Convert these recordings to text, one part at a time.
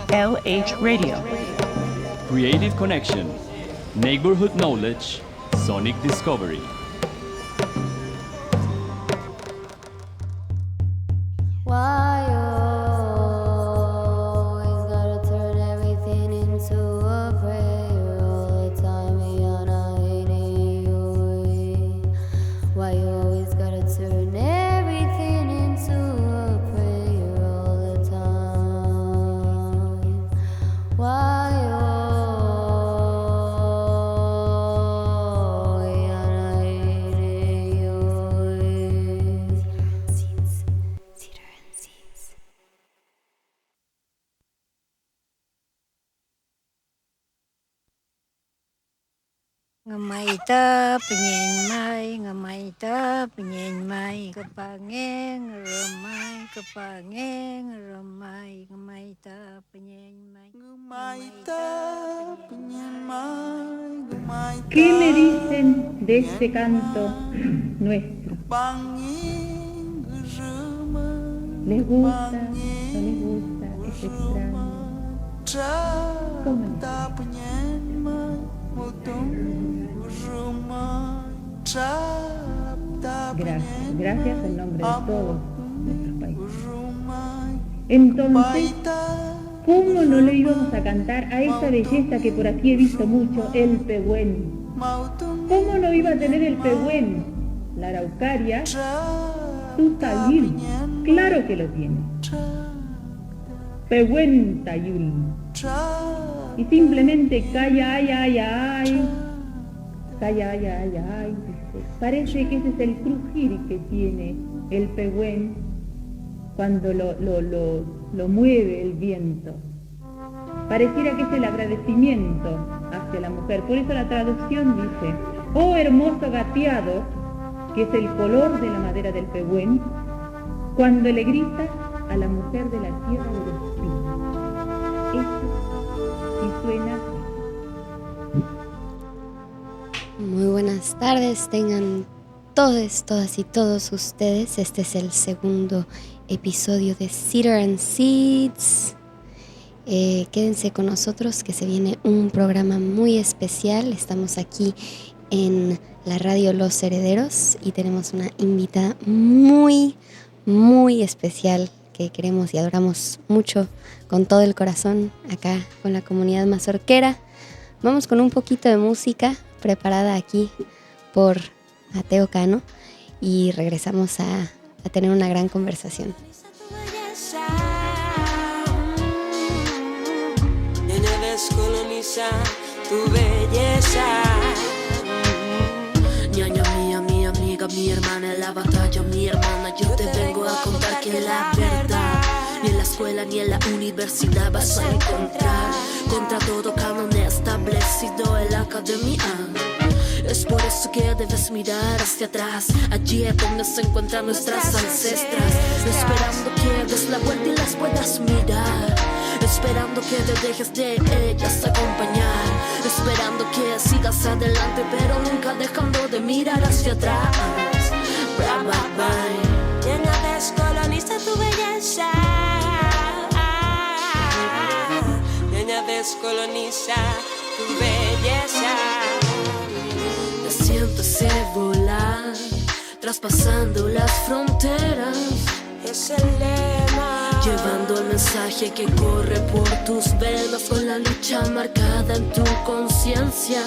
LH Radio. Creative Connection, Neighborhood Knowledge, Sonic Discovery. Why you always gotta turn everything into a prayer all the time? And I hate you. Why you always gotta turn everything into a prayer all the time? Why you and I hate you. Cedar and Seeds. Ngamay ta penyemai, ngamay ta penyemai, kepangeng remai, kepangeng remai, ngamay ta penyemai, ngamay ta penyemai, ngamay ta. ¿Qué me dicen de este canto nuestro? Banging rumah, ¿Les gusta? ¿No les gusta? ¿Es extraño? ¿Cómo les ta penyemai, motong rumah, Gracias, gracias en nombre de todos nuestros países. Entonces, ¿cómo no le íbamos a cantar a esa belleza que por aquí he visto mucho, el pehuen? ¿Cómo no iba a tener el pehuen? La araucaria, Tutayul, claro que lo tiene. Pehuen Tayul. Y simplemente calla, ay, ay, ay. Calla, ay, ay, ay. Dice. Parece que ese es el crujir que tiene el pehuen cuando lo mueve el viento. Pareciera que es el agradecimiento hacia la mujer. Por eso la traducción dice, oh hermoso gateado, que es el color de la madera del pehuen, cuando le grita a la mujer de la tierra de los pinos. Eso sí suena. Muy buenas tardes, tengan todos, todas y todos ustedes. Este es el segundo episodio de Cedar and Seeds. Quédense con nosotros que se viene un programa muy especial. Estamos aquí en la radio Los Herederos y tenemos una invitada muy, muy especial que queremos y adoramos mucho con todo el corazón acá con la comunidad mazorquera. Vamos con un poquito de música preparada aquí por Mateo Cano y regresamos a tener una gran conversación. Descoloniza tu belleza. Ñaña mía, mi amiga, mi hermana, en la batalla, mi hermana, yo te vengo a contar que la verdad ni en la escuela ni en la universidad vas a encontrar contra todo canon establecido en la academia. Es por eso que debes mirar hacia atrás, allí es donde se encuentran nuestras ancestras, esperando que des la vuelta y las puedas mirar, esperando que te dejes de ellas acompañar, esperando que sigas adelante pero nunca dejando de mirar hacia atrás. Bye, bye, bye. Llena descoloniza tu belleza. Llena descoloniza tu belleza. Siéntese volar, traspasando las fronteras. Es el lema, llevando el mensaje que corre por tus venas, con la lucha marcada en tu conciencia.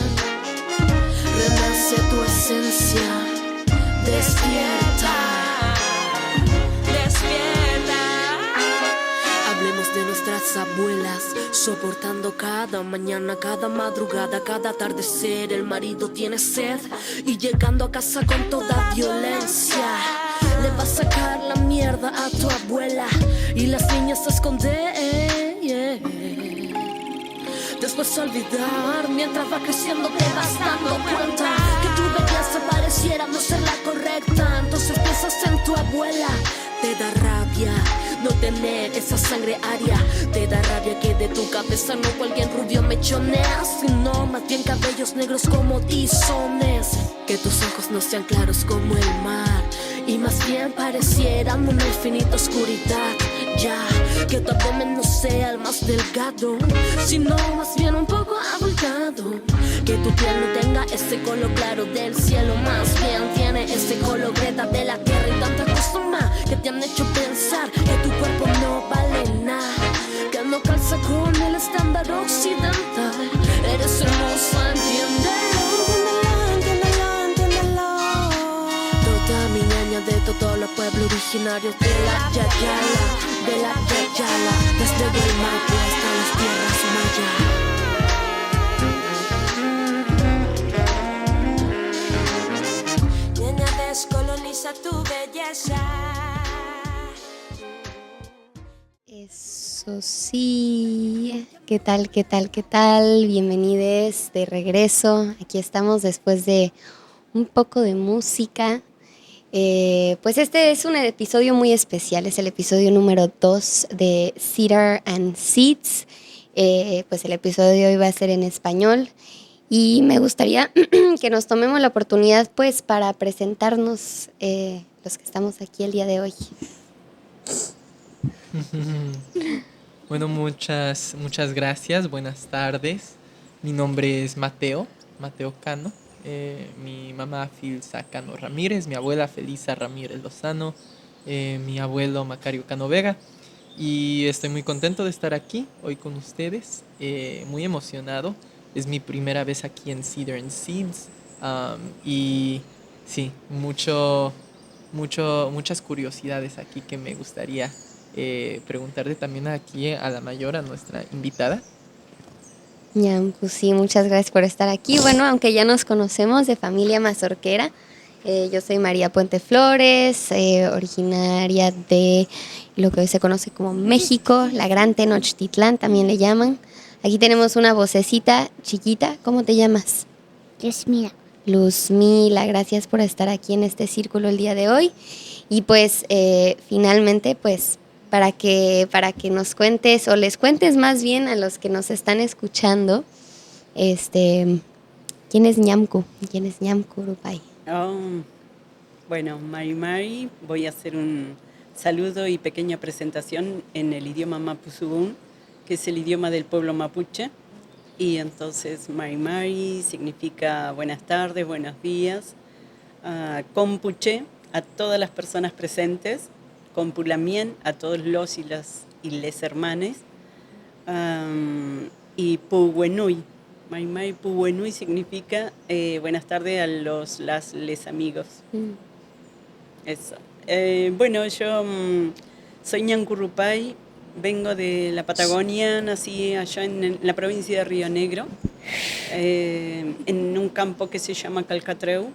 Renace tu esencia, despierta, despierta. Hablemos de nuestras abuelas, soportando cada mañana, cada madrugada, cada atardecer. El marido tiene sed y llegando a casa con toda violencia le va a sacar la mierda a tu abuela y las niñas se esconden. Después olvidar, mientras va creciendo te vas dando cuenta que tu belleza pareciera no ser la correcta. Entonces piensas en tu abuela, te da rabia no tener esa sangre aria. Te da rabia que de tu cabeza no cualquier rubio mechonea, sino más bien cabellos negros como tizones. Que tus ojos no sean claros como el mar y más bien parecieran una infinita oscuridad. Ya, que tu abdomen no sea el más delgado, sino más bien un poco abultado. Que tu piel no tenga ese color claro del cielo, más bien tiene ese color greta de la tierra. Y tanta cosa más que te han hecho pensar que tu cuerpo no vale nada, que no calza con el estándar occidental. Eres hermosa, entiéndelo. Toda mi ñaña de todos los pueblos originarios de la Yayala, desde el Maipo hasta las tierras mayas. Ñaña, descoloniza tu belleza. Eso sí, ¿qué tal, qué tal, qué tal? Bienvenidos de regreso. Aquí estamos después de un poco de música. Pues este es un episodio muy especial, es el episodio número 2 de Cedar and Seeds. Pues el episodio de hoy va a ser en español y me gustaría que nos tomemos la oportunidad pues para presentarnos los que estamos aquí el día de hoy. Bueno, muchas gracias, buenas tardes. Mi nombre es Mateo Cano. Mi mamá Filsa Cano Ramírez, mi abuela Felisa Ramírez Lozano, mi abuelo Macario Cano Vega. Y estoy muy contento de estar aquí hoy con ustedes, muy emocionado. Es mi primera vez aquí en Cedar and Seeds. Y sí, muchas curiosidades aquí que me gustaría preguntarle también aquí a la mayor, a nuestra invitada. Ya, pues sí, muchas gracias por estar aquí. Bueno, aunque ya nos conocemos de familia mazorquera, yo soy María Puente Flores, originaria de lo que hoy se conoce como México, la Gran Tenochtitlán también le llaman. Aquí tenemos una vocecita chiquita. ¿Cómo te llamas? Luzmila, gracias por estar aquí en este círculo el día de hoy. Y pues finalmente, pues para que nos cuentes o les cuentes más bien a los que nos están escuchando, ¿quién es Ñamku? ¿Quién es Ñamku Urupay? Bueno, Mari, voy a hacer un saludo y pequeña presentación en el idioma Mapuzugún, que es el idioma del pueblo mapuche. Y entonces Mari significa buenas tardes, buenos días. Compuche a todas las personas presentes. Compulamien a todos los y les hermanes. Y Puwenui. Mari Puwenui significa buenas tardes a les amigos. Eso. Bueno, yo soy Ñamku Urupay, vengo de la Patagonia, nací allá en la provincia de Río Negro, en un campo que se llama Calcatreu.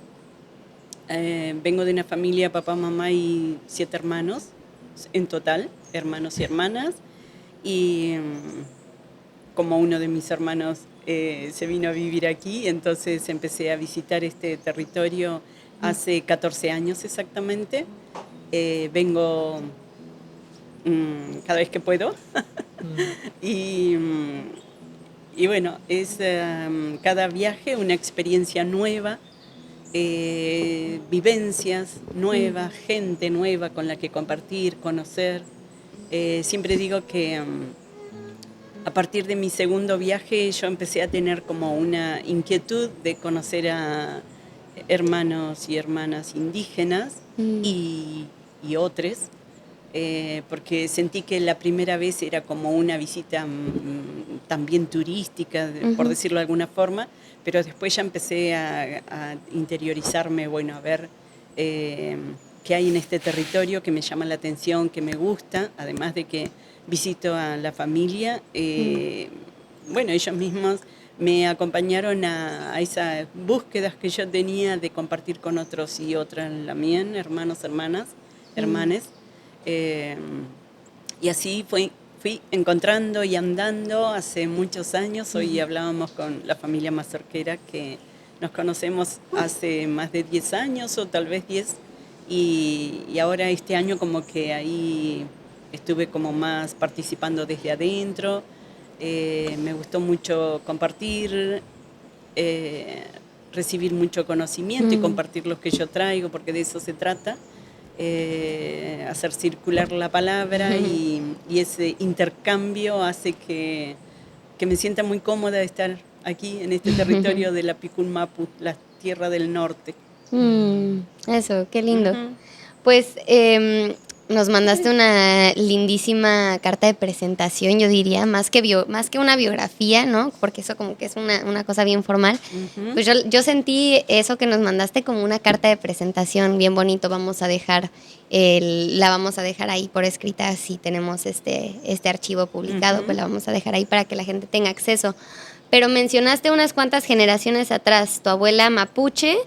Vengo de una familia, papá, mamá y 7 hermanos en total, hermanos y hermanas. Y como uno de mis hermanos se vino a vivir aquí, entonces empecé a visitar este territorio hace 14 años exactamente. Vengo cada vez que puedo. Y bueno, es cada viaje una experiencia nueva. Vivencias nuevas, gente nueva con la que compartir, conocer. Siempre digo que a partir de mi segundo viaje yo empecé a tener como una inquietud de conocer a hermanos y hermanas indígenas y otros, porque sentí que la primera vez era como una visita también turística, por decirlo de alguna forma, pero después ya empecé a interiorizarme, bueno, a ver qué hay en este territorio que me llama la atención, que me gusta, además de que visito a la familia. Bueno, ellos mismos me acompañaron a esas búsquedas que yo tenía de compartir con otros y otras también, hermanos, hermanas, hermanes. Y así fui encontrando y andando hace muchos años. Hoy hablábamos con la familia mazorquera que nos conocemos hace más de 10 años o tal vez 10, y ahora este año como que ahí estuve como más participando desde adentro. Me gustó mucho compartir, recibir mucho conocimiento y compartir lo que yo traigo, porque de eso se trata. hacer circular la palabra y ese intercambio hace que me sienta muy cómoda de estar aquí en este territorio de la Picunmapu, la tierra del norte. Eso, qué lindo. Pues nos mandaste una lindísima carta de presentación, yo diría, más que una biografía, ¿no? Porque eso como que es una cosa bien formal. Pues yo sentí eso que nos mandaste como una carta de presentación bien bonito. La vamos a dejar ahí por escrita si tenemos este archivo publicado, pues la vamos a dejar ahí para que la gente tenga acceso. Pero mencionaste unas cuantas generaciones atrás, tu abuela mapuche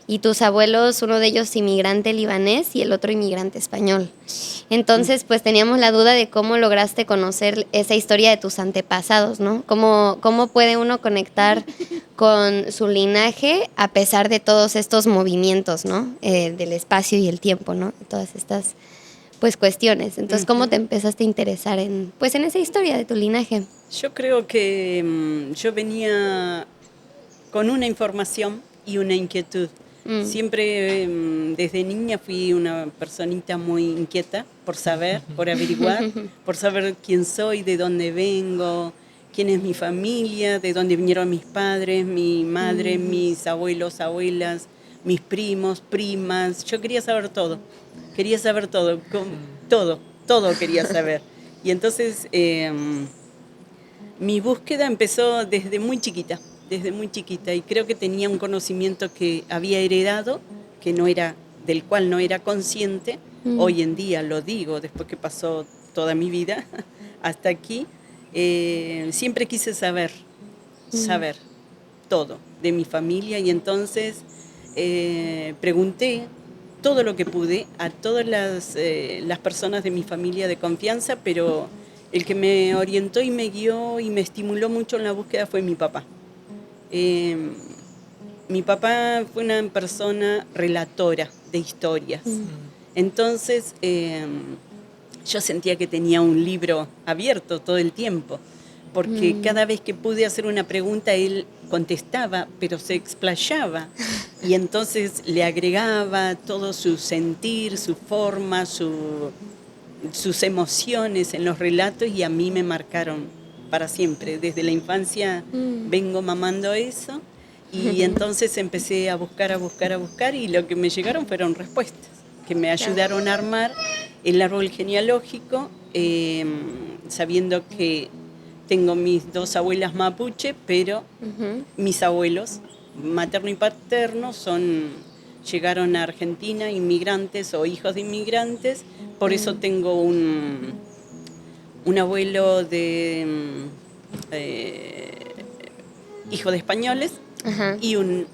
y tus abuelos, uno de ellos inmigrante libanés y el otro inmigrante español. Entonces, pues teníamos la duda de cómo lograste conocer esa historia de tus antepasados, ¿no? ¿Cómo puede uno conectar con su linaje a pesar de todos estos movimientos, ¿no? Del espacio y el tiempo, ¿no? Todas estas, pues, cuestiones. Entonces, ¿cómo te empezaste a interesar en esa historia de tu linaje? Yo creo que yo venía con una información y una inquietud. Siempre desde niña fui una personita muy inquieta por saber, por averiguar, por saber quién soy, de dónde vengo, quién es mi familia, de dónde vinieron mis padres, mi madre, mis abuelos, abuelas, mis primos, primas. Yo quería saber todo, todo quería saber. Y entonces mi búsqueda empezó desde muy chiquita, y creo que tenía un conocimiento que había heredado, del cual no era consciente. Hoy en día lo digo, después que pasó toda mi vida hasta aquí, siempre quise saber todo de mi familia, y entonces pregunté todo lo que pude a todas las personas de mi familia de confianza, pero el que me orientó y me guió y me estimuló mucho en la búsqueda fue mi papá. Mi papá fue una persona relatora de historias. Entonces yo sentía que tenía un libro abierto todo el tiempo, porque cada vez que pude hacer una pregunta él contestaba, pero se explayaba, y entonces le agregaba todo su sentir, su forma, sus emociones en los relatos, y a mí me marcaron para siempre. Desde la infancia vengo mamando eso, y entonces empecé a buscar, y lo que me llegaron fueron respuestas que me ayudaron a armar el árbol genealógico, sabiendo que tengo mis dos abuelas mapuche, pero mis abuelos materno y paterno llegaron a Argentina inmigrantes o hijos de inmigrantes. Por eso tengo un abuelo hijo de españoles, y un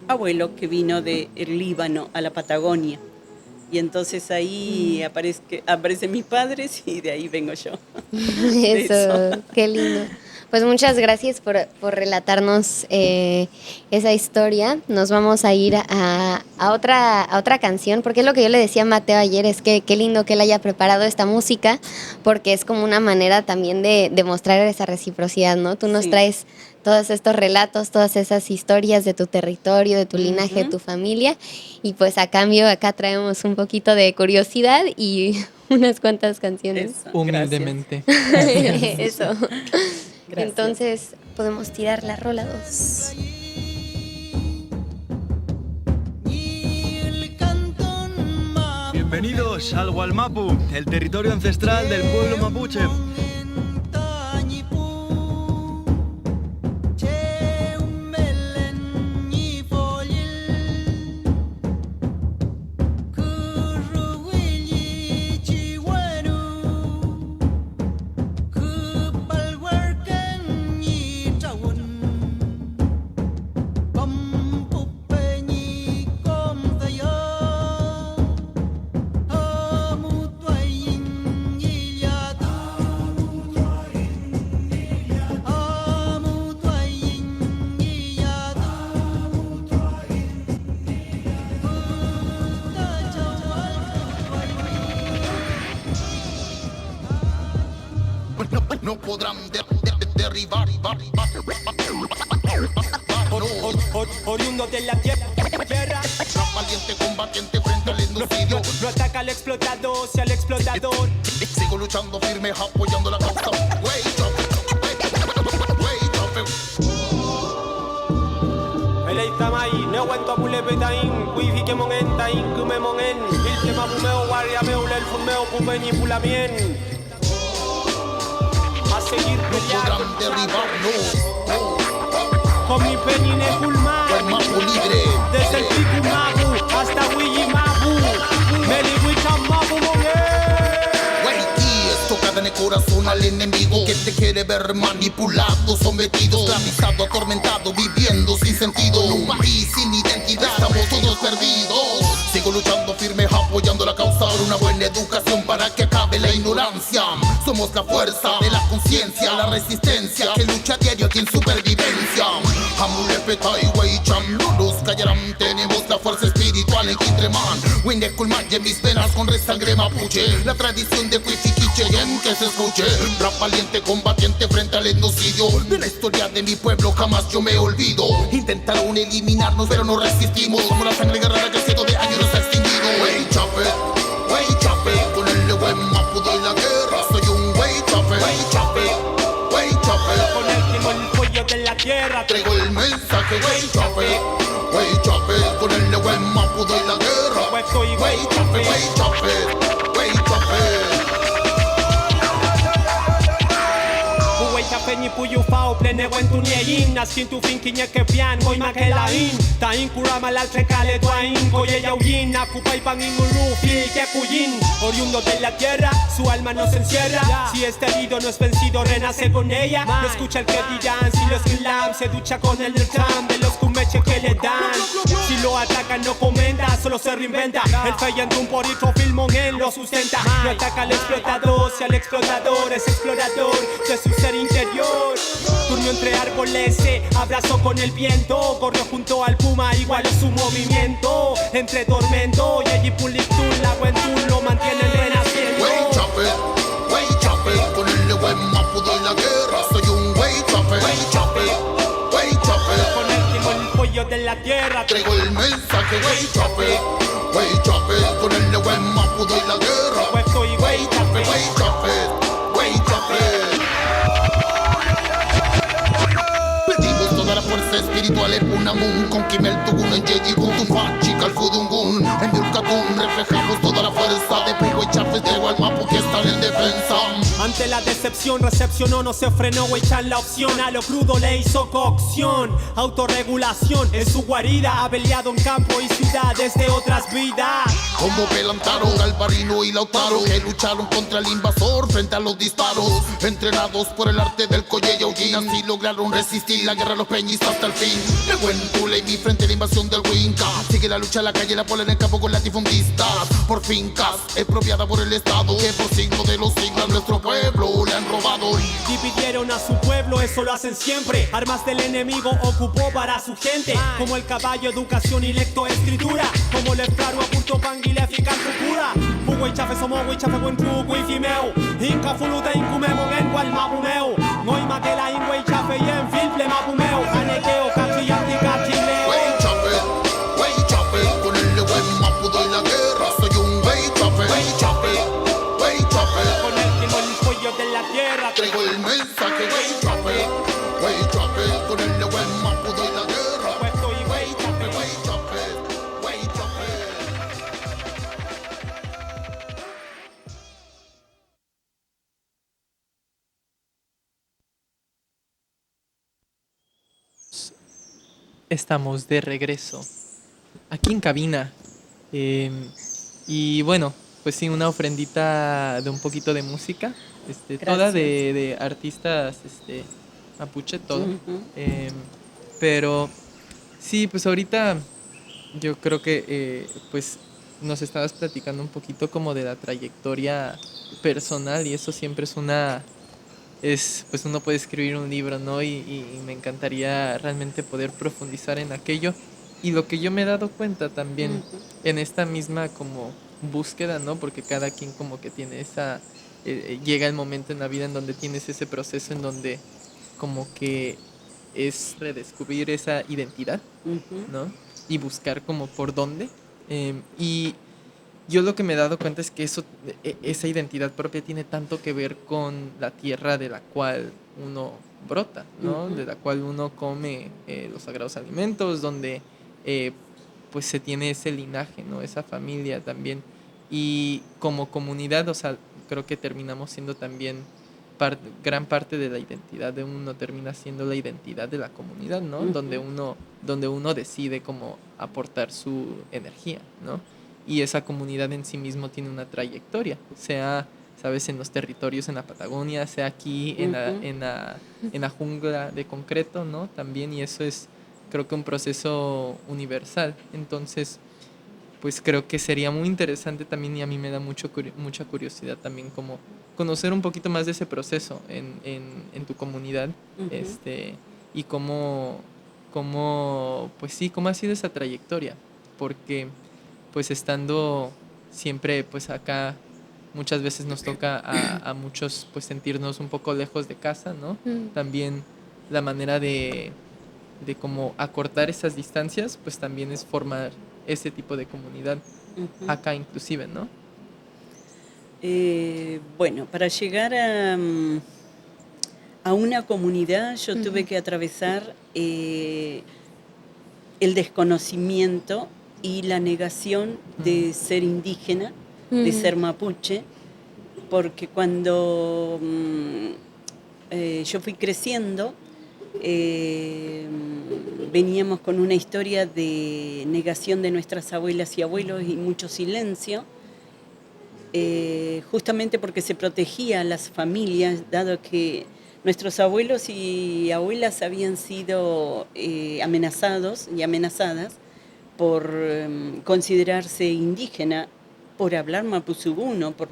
abuelo que vino del Líbano a la Patagonia. Y entonces ahí aparecen mis padres, y de ahí vengo yo. Eso, qué lindo. Pues muchas gracias por relatarnos esa historia. Nos vamos a ir a otra canción, porque es lo que yo le decía a Mateo ayer, es que qué lindo que él haya preparado esta música, porque es como una manera también de demostrar esa reciprocidad, ¿no? Tú nos traes todos estos relatos, todas esas historias de tu territorio, de tu linaje, de tu familia, y pues a cambio acá traemos un poquito de curiosidad y unas cuantas canciones. Eso, humildemente. Eso. Gracias. Entonces podemos tirar la rola 2. Bienvenidos al Gualmapu, el territorio ancestral del pueblo mapuche. No podrán derribar. Oriundo de la tierra, valiente combatiente frente al genocidio. No ataca al explotador, sea el explotador. Sigo luchando firme, apoyando la causa. Wait up, wait up. Tamai, ne wento mule betain, wifi que mongentain, que me mongen, il tema bumeo, guardia meu, el fumeo, pumeni pulamien. A seguir peleando. Podrán derribarnos. Con mi penine pulmar. El mapu libre. Desde el pico mabu hasta Wiji mabu. Meli wicha mabu mongen. Tocada en el corazón al enemigo que te quiere ver manipulado, sometido, esclavizado, atormentado, viviendo sin sentido. En un país sin identidad, estamos todos perdidos. Sigo luchando firme, apoyando la causa por una buena educación para que acabe la ignorancia. Somos la fuerza de la conciencia, la resistencia que lucha a diario aquí en supervivencia. Amulepeta y Weicham no nos callarán. Tenemos la fuerza espiritual en Quintreman. Winneculmaye, mis venas con sangre mapuche. La tradición de Huifiquiche que se escuche. Rap valiente, combatiente frente al genocidio. De la historia de mi pueblo jamás yo me olvido. Intentaron eliminarnos pero no resistimos. Como la sangre guerrera que cientos de años nos ha extinguido. Wey chape, con el buen mapudo y la guerra. Soy un wey chape. Con el timo el pollo de la tierra. Traigo el mensaje, wey chape. Con el buen mapudo y la guerra. Wey chape. Penny puyu fao plene buen tu nieyin Naskin tu fin kinye ke pian Goy ma ke la in Ta in kurama la trekale duain Goye yauyin Akupay pan in uru Fil ke kuyin Oriundo de la tierra Su alma nos encierra Si este herido no es vencido Renace con ella No escucha el que dirán Si los glam Se ducha con el tram De los kumeche que le dan Si lo atacan no comenta Solo se reinventa El feyandun por otro filmon él lo sustenta No ataca al explotador Si al explotador es explorador De su ser interior. Turno entre árboles se abrazó con el viento. Corrió junto al puma, igualó su movimiento. Entre tormento y allí Pulictún, la Buentún lo mantiene renaciendo. Wey chape, con el buen mapudo y la guerra. Soy un wey chape. Con el timo el pollo de la tierra. Traigo el mensaje, wey chape. Con el buen mapudo y la guerra. Wey chape. Toda la fuerza espiritual en Punamun, con Kimel Tugun, en Yeji Kutun, Fachi, Calfudungun, en Yurkatun, reflejamos toda la fuerza de Pugo y Chafes de Gualmapu que están en defensa. Ante la decepción recepcionó, no se frenó, Weichan la opción, a lo crudo le hizo cocción, autorregulación en su guarida, ha peleado en campo y ciudad desde otras vidas. Como Pelantaro, Galvarino y Lautaro, que lucharon contra el invasor frente a los disparos, entrenados por el arte del Koye Yaujin, así lograron resistir la guerra a los peñistas hasta el fin. De buen Tule y mi frente a la invasión del Winca, sigue la lucha en la calle, la pola en el campo con latifundistas, por fincas expropiada por el Estado, que por signo de los siglos a nuestro pueblo le han robado. Dividieron a su pueblo, eso lo hacen siempre. Armas del enemigo ocupó para su gente, como el caballo, educación y lectoescritura, como el esclaro a punto panguile eficaz cultura. Pugo y chafe somos y chafe buen pugo y fimeo. Inca fuluta incumemo en cual mapumeo. Noy maquela in wey chafe y en filple mapumeo. Canequeo, cachillanti, cachileo. Wey chafe, con el buen mapudo y la guerra. Soy un wey chape. Con el timo el pollo de la tierra. Traigo el mensaje, wey chape. Con el buen mapudo y la guerra. Wey chape. Estamos de regreso aquí en cabina. Y bueno, pues sí, una ofrendita de un poquito de música, toda de artistas mapuche, todo. Pero sí, pues ahorita yo creo que pues nos estabas platicando un poquito como de la trayectoria personal, y eso siempre pues uno puede escribir un libro, ¿no? Y me encantaría realmente poder profundizar en aquello. Y lo que yo me he dado cuenta también en esta misma como búsqueda, ¿no? Porque cada quien como que tiene esa... llega el momento en la vida en donde tienes ese proceso en donde como que es redescubrir esa identidad, ¿no? Y buscar como por dónde. Y yo lo que me he dado cuenta es que esa identidad propia tiene tanto que ver con la tierra de la cual uno brota, ¿no? De la cual uno come los sagrados alimentos, donde pues se tiene ese linaje, ¿no? Esa familia también. Y como comunidad, o sea, creo que terminamos siendo también gran parte de la identidad de uno, termina siendo la identidad de la comunidad, ¿no? Donde uno decide cómo aportar su energía, ¿no? Y esa comunidad en sí mismo tiene una trayectoria, sea, sabes, en los territorios en la Patagonia, sea aquí en la jungla de concreto, ¿no? También, y eso es, creo que un proceso universal. Entonces, pues creo que sería muy interesante también, y a mí me da mucha curiosidad también como conocer un poquito más de ese proceso en tu comunidad, y cómo pues sí, cómo ha sido esa trayectoria, porque pues estando siempre pues acá muchas veces nos toca a muchos pues sentirnos un poco lejos de casa, ¿no? También la manera de como acortar esas distancias pues también es formar ese tipo de comunidad acá inclusive, ¿no? Bueno, para llegar a una comunidad yo tuve que atravesar el desconocimiento y la negación de ser indígena, de ser mapuche, porque cuando yo fui creciendo, veníamos con una historia de negación de nuestras abuelas y abuelos y mucho silencio, justamente porque se protegía a las familias, dado que nuestros abuelos y abuelas habían sido amenazados y amenazadas por considerarse indígena, por hablar mapuzungun, por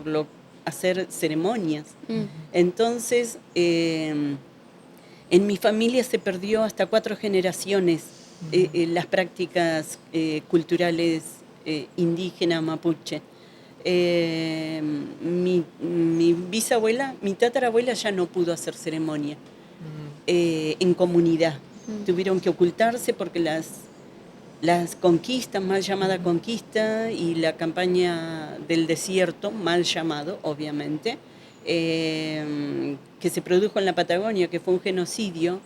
hacer ceremonias. Entonces, en mi familia se perdió hasta 4 generaciones las prácticas culturales indígenas mapuche. Mi bisabuela, mi tatarabuela ya no pudo hacer ceremonia en comunidad. Tuvieron que ocultarse porque las conquistas, mal llamada conquista, y la campaña del desierto, mal llamado, obviamente, que se produjo en la Patagonia, que fue un genocidio,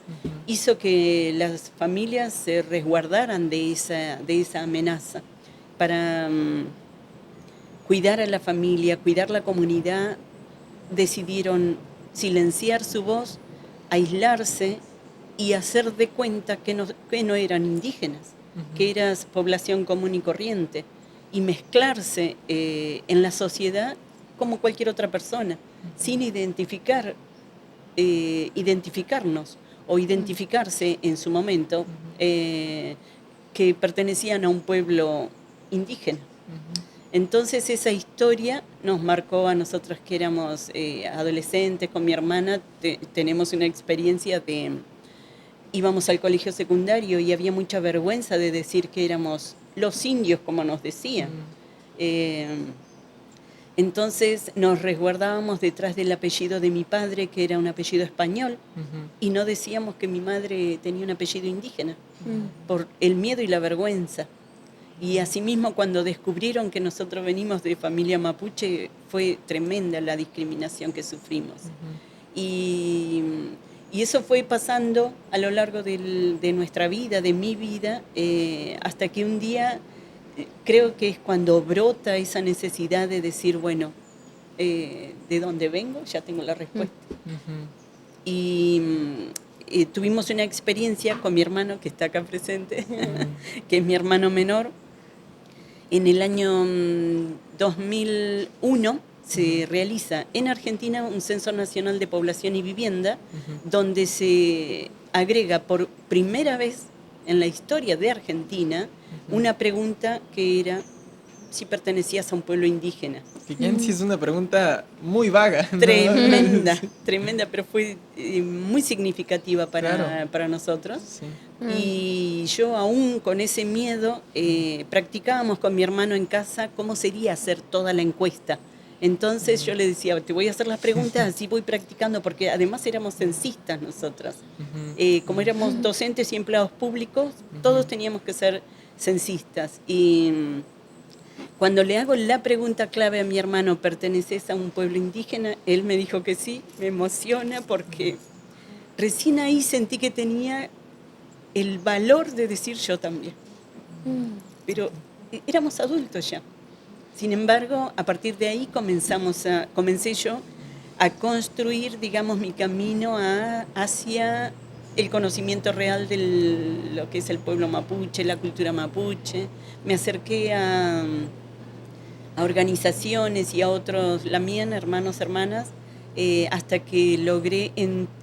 hizo que las familias se resguardaran de esa amenaza. Para cuidar a la familia, cuidar la comunidad, decidieron silenciar su voz, aislarse y hacer de cuenta que no eran indígenas, que eran población común y corriente, y mezclarse en la sociedad como cualquier otra persona, sin identificarnos o identificarse en su momento que pertenecían a un pueblo indígena. Entonces esa historia nos marcó a nosotros que éramos adolescentes. Con mi hermana tenemos una experiencia de... Íbamos al colegio secundario y había mucha vergüenza de decir que éramos los indios, como nos decían. Entonces nos resguardábamos detrás del apellido de mi padre, que era un apellido español, y no decíamos que mi madre tenía un apellido indígena, por el miedo y la vergüenza. Y asimismo, cuando descubrieron que nosotros venimos de familia mapuche, fue tremenda la discriminación que sufrimos. Y eso fue pasando a lo largo de nuestra vida, de mi vida, hasta que un día creo que es cuando brota esa necesidad de decir, bueno, ¿de dónde vengo? Ya tengo la respuesta. Y tuvimos una experiencia con mi hermano, que está acá presente, que es mi hermano menor. En el año 2001 se realiza en Argentina un Censo Nacional de Población y Vivienda, donde se agrega por primera vez en la historia de Argentina una pregunta que era si pertenecías a un pueblo indígena. Que ya en sí es una pregunta muy vaga, ¿no? Tremenda, pero fue muy significativa para nosotros. Sí. Y yo aún con ese miedo practicábamos con mi hermano en casa cómo sería hacer toda la encuesta. Entonces yo le decía, te voy a hacer las preguntas, así voy practicando, porque además éramos censistas nosotras. Como éramos docentes y empleados públicos, todos teníamos que ser censistas. Y Cuando le hago la pregunta clave a mi hermano, ¿perteneces a un pueblo indígena? Él me dijo que sí, me emociona porque recién ahí sentí que tenía el valor de decir yo también. Pero éramos adultos ya. Sin embargo, a partir de ahí comencé yo a construir, digamos, mi camino hacia el conocimiento real de lo que es el pueblo mapuche, la cultura mapuche. Me acerqué a organizaciones y a otros, la mía, hermanos, hermanas, hasta que logré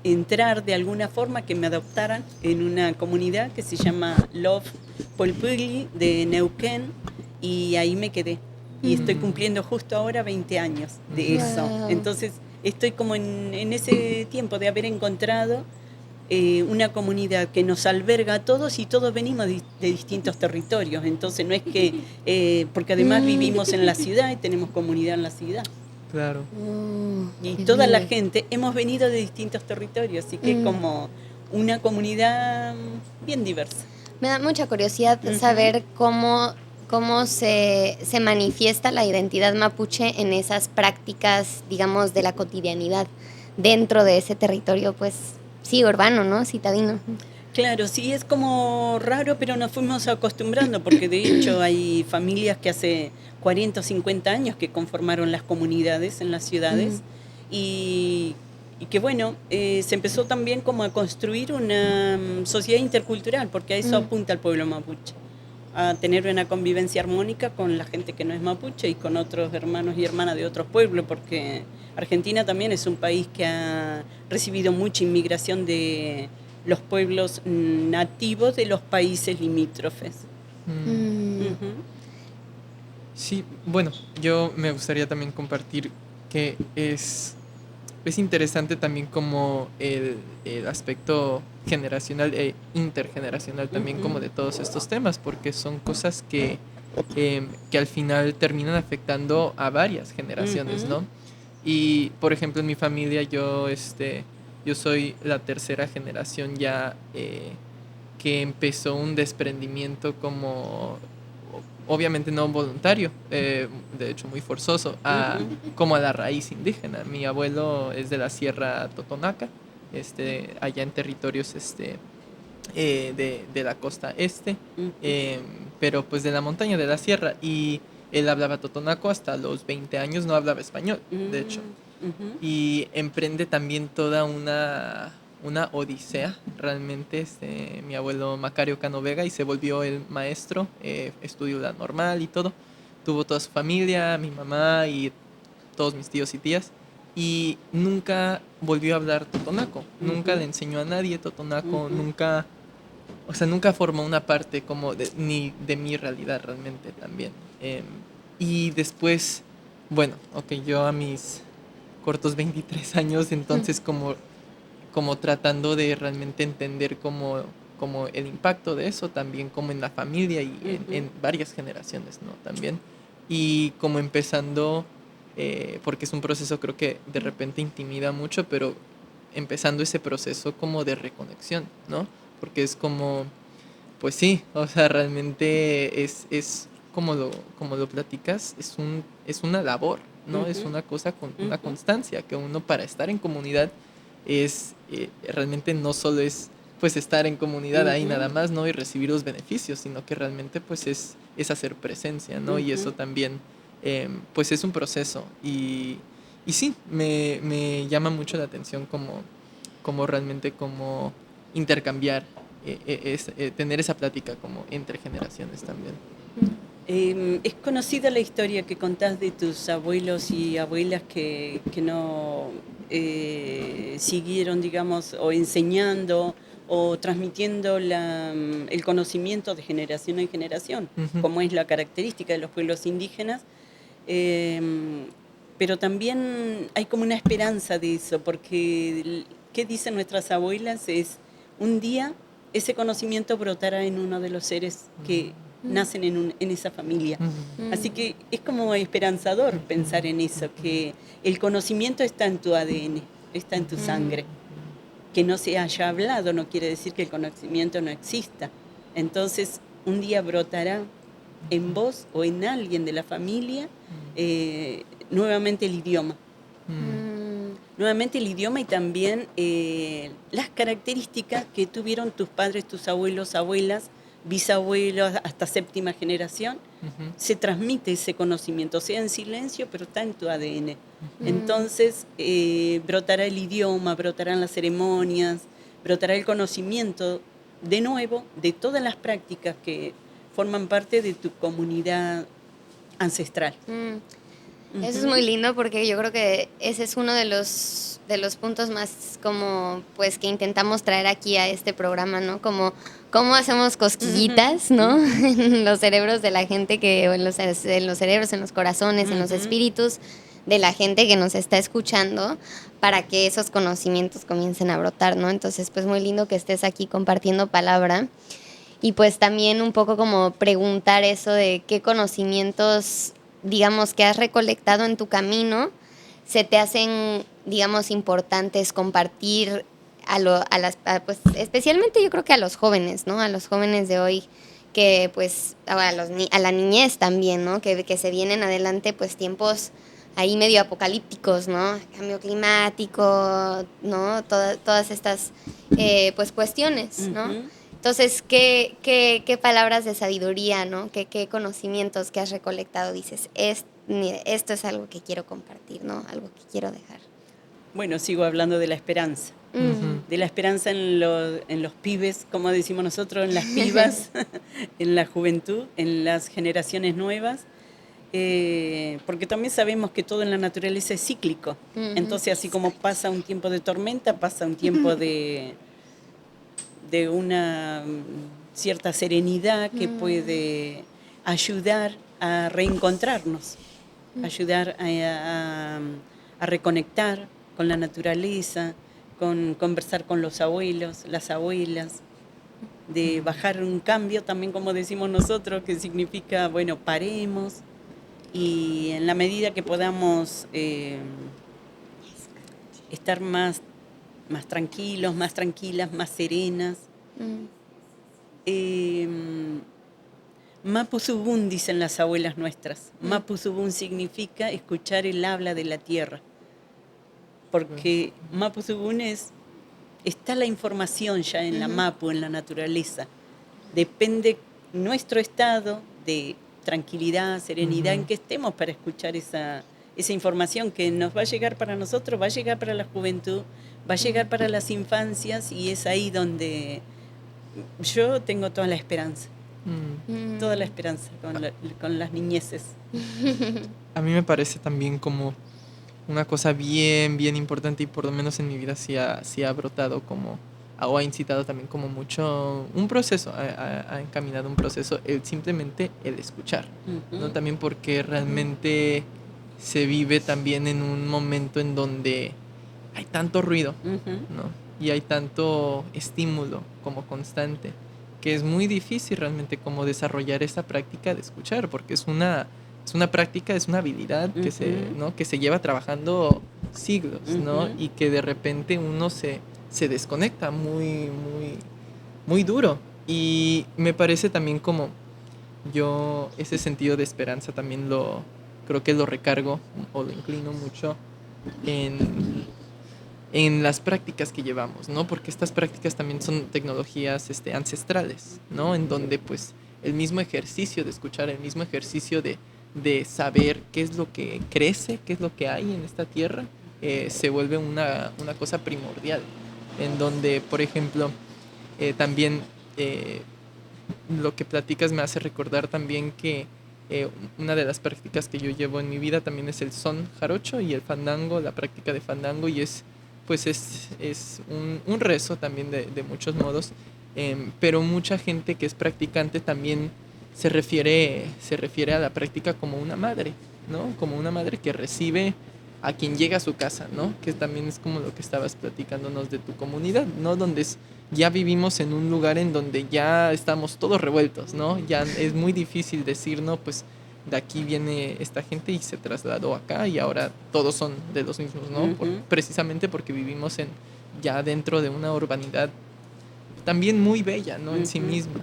entrar de alguna forma, que me adoptaran en una comunidad que se llama Love Polpugli de Neuquén, y ahí me quedé. Y estoy cumpliendo justo ahora 20 años de eso. Wow. Entonces estoy como en ese tiempo de haber encontrado una comunidad que nos alberga a todos, y todos venimos de distintos territorios. Entonces no es que, porque además vivimos en la ciudad y tenemos comunidad en la ciudad. Claro. Y toda la gente hemos venido de distintos territorios, así que es como una comunidad bien diversa. Me da mucha curiosidad saber cómo se manifiesta la identidad mapuche en esas prácticas, digamos, de la cotidianidad dentro de ese territorio, pues sí, urbano, ¿no? Citadino. Claro, sí, es como raro, pero nos fuimos acostumbrando, porque de hecho hay familias que hace 40 o 50 años que conformaron las comunidades en las ciudades, y que bueno, se empezó también como a construir una sociedad intercultural, porque a eso apunta el pueblo mapuche, a tener una convivencia armónica con la gente que no es mapuche y con otros hermanos y hermanas de otros pueblos, porque Argentina también es un país que ha recibido mucha inmigración de los pueblos nativos de los países limítrofes. Sí, bueno, yo me gustaría también compartir que es interesante también como el aspecto generacional e intergeneracional también como de todos estos temas, porque son cosas que al final terminan afectando a varias generaciones, ¿no? Y, por ejemplo, en mi familia yo soy la tercera generación ya que empezó un desprendimiento como, obviamente no voluntario, de hecho muy forzoso, como a la raíz indígena. Mi abuelo es de la Sierra Totonaca, allá en territorios de la costa este, pero pues de la montaña de la sierra, y él hablaba totonaco hasta los 20 años, no hablaba español, de hecho. Y emprende también toda una odisea, realmente, mi abuelo Macario Cano Vega, y se volvió el maestro, estudió la normal y todo, tuvo toda su familia, mi mamá y todos mis tíos y tías, y nunca volvió a hablar totonaco, nunca le enseñó a nadie totonaco, nunca formó una parte como ni de mi realidad realmente también. Y después, bueno, yo a mis cortos 23 años, entonces como tratando de realmente entender como el impacto de eso también, como en la familia y en varias generaciones, ¿no? También. Y como empezando, porque es un proceso, creo que de repente intimida mucho, pero empezando ese proceso como de reconexión, ¿no? Porque es como, pues sí, o sea, realmente es como lo platicas, es una labor, ¿no? Es una cosa con una constancia, que uno para estar en comunidad es realmente no solo es pues estar en comunidad ahí nada más, ¿no? Y recibir los beneficios, sino que realmente pues es hacer presencia, ¿no? Y eso también pues es un proceso, y sí, me llama mucho la atención como realmente como intercambiar, tener esa plática como entre generaciones también. Es conocida la historia que contás de tus abuelos y abuelas que no siguieron, digamos, o enseñando o transmitiendo el conocimiento de generación en generación, como es la característica de los pueblos indígenas, pero también hay como una esperanza de eso, porque ¿qué dicen nuestras abuelas? Es un día ese conocimiento brotará en uno de los seres que nacen en esa familia. Así que es como esperanzador pensar en eso, que el conocimiento está en tu ADN, está en tu sangre. Que no se haya hablado no quiere decir que el conocimiento no exista. Entonces, un día brotará en vos o en alguien de la familia nuevamente el idioma. Nuevamente el idioma y también las características que tuvieron tus padres, tus abuelos, abuelas, bisabuelos, hasta séptima generación. Se transmite ese conocimiento, sea en silencio, pero está en tu ADN. Entonces brotará el idioma, brotarán las ceremonias, brotará el conocimiento de nuevo de todas las prácticas que forman parte de tu comunidad ancestral. Eso es muy lindo porque yo creo que ese es uno de los puntos más como pues que intentamos traer aquí a este programa, ¿no? Como cómo hacemos cosquillitas, ¿no? En los cerebros de la gente en los cerebros, en los corazones, en los espíritus de la gente que nos está escuchando para que esos conocimientos comiencen a brotar, ¿no? Entonces, pues muy lindo que estés aquí compartiendo palabra y pues también un poco como preguntar eso de qué conocimientos, digamos, que has recolectado en tu camino, se te hacen, digamos, importantes compartir pues especialmente yo creo que a los jóvenes, ¿no? A los jóvenes de hoy, que pues a la niñez también, ¿no? Que se vienen adelante pues tiempos ahí medio apocalípticos, ¿no? Cambio climático, ¿no? Todas estas pues cuestiones, ¿no? Entonces, ¿qué palabras de sabiduría, ¿no? ¿Qué conocimientos que has recolectado dices? Mire, esto es algo que quiero compartir, ¿no? Algo que quiero dejar. Bueno, sigo hablando de la esperanza. De la esperanza en los pibes, como decimos nosotros, en las pibas, en la juventud, en las generaciones nuevas. Porque también sabemos que todo en la naturaleza es cíclico. Entonces, así como pasa un tiempo de tormenta, pasa un tiempo de una cierta serenidad que puede ayudar a reencontrarnos, ayudar a reconectar con la naturaleza, con conversar con los abuelos, las abuelas, de bajar un cambio también, como decimos nosotros, que significa, bueno, paremos y en la medida que podamos estar más tranquilos, más tranquilas, más serenas. Mapu Subun, dicen las abuelas nuestras. Mapu Subun significa escuchar el habla de la tierra. Porque Mapu Subun está la información ya en la Mapu, en la naturaleza. Depende nuestro estado de tranquilidad, serenidad, en que estemos para escuchar esa información que nos va a llegar para nosotros, va a llegar para la juventud, va a llegar para las infancias, y es ahí donde yo tengo toda la esperanza. Toda la esperanza con las niñeces. A mí me parece también como una cosa bien, bien importante, y por lo menos en mi vida sí ha brotado como, o ha incitado también como mucho, un proceso, ha encaminado un proceso, simplemente el escuchar, ¿no? También porque realmente se vive también en un momento en donde hay tanto ruido, ¿no? Y hay tanto estímulo como constante, que es muy difícil realmente como desarrollar esa práctica de escuchar, porque es una práctica, es una habilidad que se lleva trabajando siglos, ¿no? Y que de repente uno se desconecta muy, muy, muy duro. Y me parece también como yo ese sentido de esperanza también creo que lo recargo o lo inclino mucho en las prácticas que llevamos, ¿no? Porque estas prácticas también son tecnologías ancestrales, ¿no? En donde pues el mismo ejercicio de escuchar, el mismo ejercicio de saber qué es lo que crece, qué es lo que hay en esta tierra, se vuelve una cosa primordial. En donde, por ejemplo, también lo que platicas me hace recordar también que una de las prácticas que yo llevo en mi vida también es el son jarocho y el fandango, la práctica de fandango, y es un rezo también de muchos modos, pero mucha gente que es practicante también se refiere a la práctica como una madre, ¿no? Como una madre que recibe a quien llega a su casa, ¿no? Que también es como lo que estabas platicándonos de tu comunidad, ¿no? Donde ya vivimos en un lugar en donde ya estamos todos revueltos, ¿no? Ya es muy difícil decir, no, pues de aquí viene esta gente y se trasladó acá y ahora todos son de los mismos, ¿no? Precisamente porque vivimos ya dentro de una urbanidad también muy bella, ¿no? En sí misma.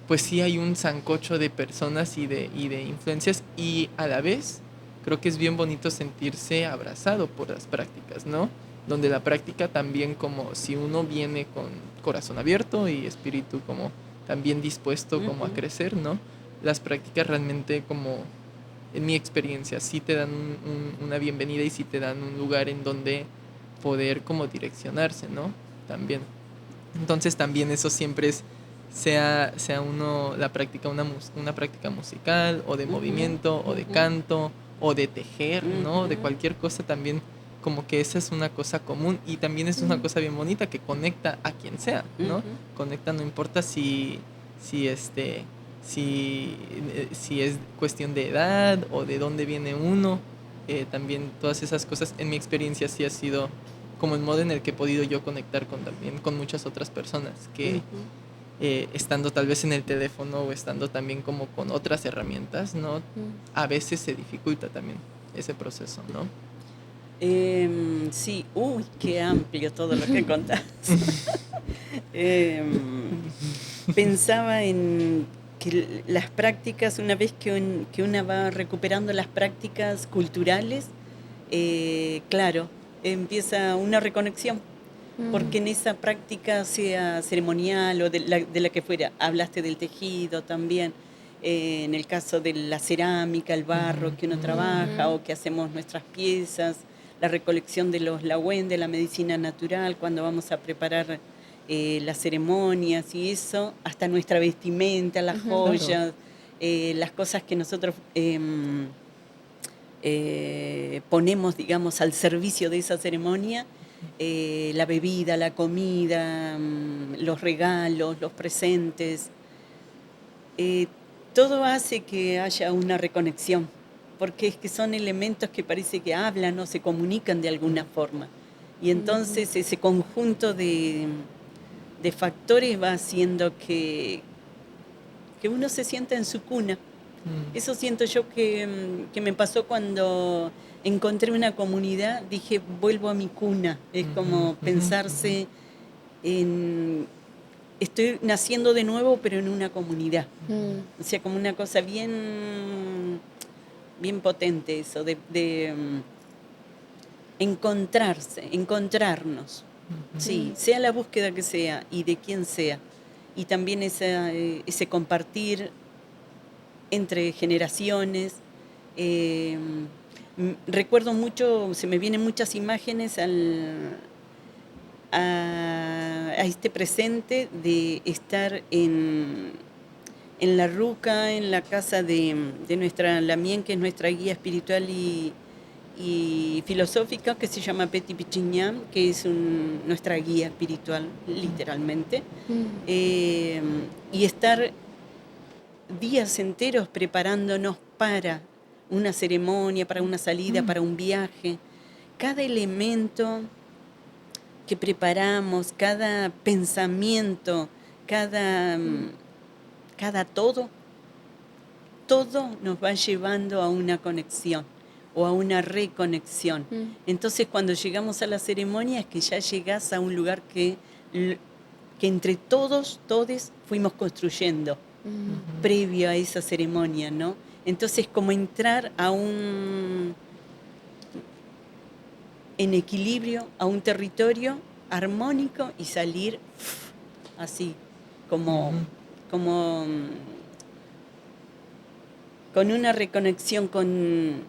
pues sí hay un sancocho de personas y de influencias, y a la vez creo que es bien bonito sentirse abrazado por las prácticas, ¿no? Donde la práctica también, como si uno viene con corazón abierto y espíritu como también dispuesto como a crecer, ¿no? Las prácticas realmente, como en mi experiencia, sí te dan una bienvenida y sí te dan un lugar en donde poder como direccionarse, ¿no? También. Entonces también eso siempre es, sea uno la práctica, una práctica musical o de movimiento o de canto o de tejer, ¿no? De cualquier cosa también, como que esa es una cosa común, y también es una cosa bien bonita que conecta a quien sea, ¿no? Conecta, no importa si es cuestión de edad o de dónde viene uno, también todas esas cosas, en mi experiencia sí ha sido como el modo en el que he podido yo conectar también con muchas otras personas que estando tal vez en el teléfono o estando también como con otras herramientas, ¿no? A veces se dificulta también ese proceso, ¿no? Sí, uy, qué amplio todo lo que contás. Pensaba en que las prácticas, una vez que una va recuperando las prácticas culturales, claro, empieza una reconexión, porque en esa práctica, sea ceremonial o de la que fuera, hablaste del tejido también, en el caso de la cerámica, el barro que uno trabaja o que hacemos nuestras piezas, la recolección de los lahuén, de la medicina natural, cuando vamos a preparar las ceremonias y eso, hasta nuestra vestimenta, las joyas, las cosas que nosotros ponemos, digamos, al servicio de esa ceremonia, la bebida, la comida, los regalos, los presentes, todo hace que haya una reconexión, porque es que son elementos que parece que hablan o se comunican de alguna forma, y entonces ese conjunto de factores va haciendo que uno se sienta en su cuna. Eso siento yo que me pasó cuando encontré una comunidad, dije, vuelvo a mi cuna. Es como pensarse en, estoy naciendo de nuevo, pero en una comunidad. O sea, como una cosa bien potente eso, de encontrarnos. Sí, sea la búsqueda que sea y de quién sea. Y también ese compartir entre generaciones. Recuerdo mucho, se me vienen muchas imágenes a este presente de estar en la ruca, en la casa de nuestra Lamien, que es nuestra guía espiritual y filosófica, que se llama Peti Pichiñán, que es nuestra guía espiritual, literalmente. Y estar días enteros preparándonos para una ceremonia, para una salida, para un viaje. Cada elemento que preparamos, cada pensamiento, cada todo nos va llevando a una conexión o a una reconexión. Entonces, cuando llegamos a la ceremonia, es que ya llegás a un lugar que entre todos fuimos construyendo previo a esa ceremonia, ¿no? Entonces, como entrar en equilibrio a un territorio armónico y salir así, como con una reconexión con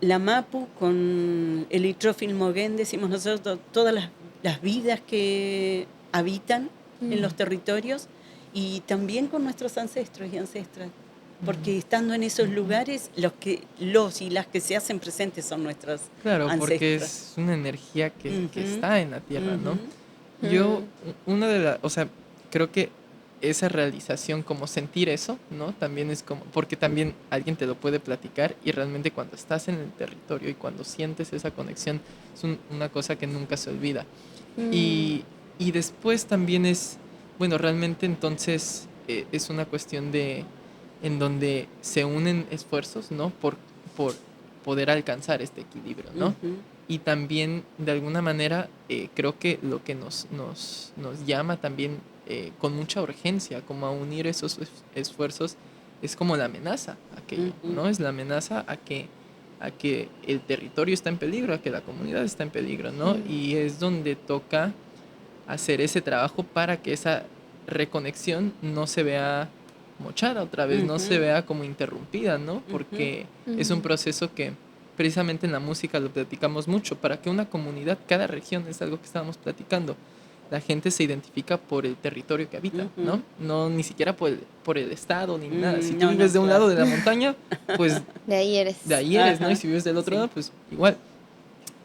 la Mapu, con el Itrofil Moguén, decimos nosotros, todas las vidas que habitan en los territorios, y también con nuestros ancestros y ancestras, porque estando en esos lugares, los y las que se hacen presentes son nuestros ancestros. Porque es una energía que está en la tierra, ¿no? Yo, creo que esa realización, como sentir eso, ¿no? También es como, porque también alguien te lo puede platicar, y realmente cuando estás en el territorio y cuando sientes esa conexión, es una cosa que nunca se olvida. Y después también es, bueno, realmente entonces es una cuestión en donde se unen esfuerzos, ¿no? Por poder alcanzar este equilibrio, ¿no? Y también, de alguna manera, creo que lo que nos llama también con mucha urgencia, como a unir esos esfuerzos, es como la amenaza aquello, ¿no? Es la amenaza a que el territorio está en peligro, a que la comunidad está en peligro, ¿no? Y es donde toca hacer ese trabajo para que esa reconexión no se vea mochada otra vez, no se vea como interrumpida, ¿no? Porque es un proceso que precisamente en la música lo platicamos mucho. Para que una comunidad, cada región, es algo que estábamos platicando, la gente se identifica por el territorio que habita, ¿no? No ni siquiera por el estado ni nada. Si tú vives de un lado de la montaña, pues de ahí eres, ¿no? Y si vives del otro lado, pues igual.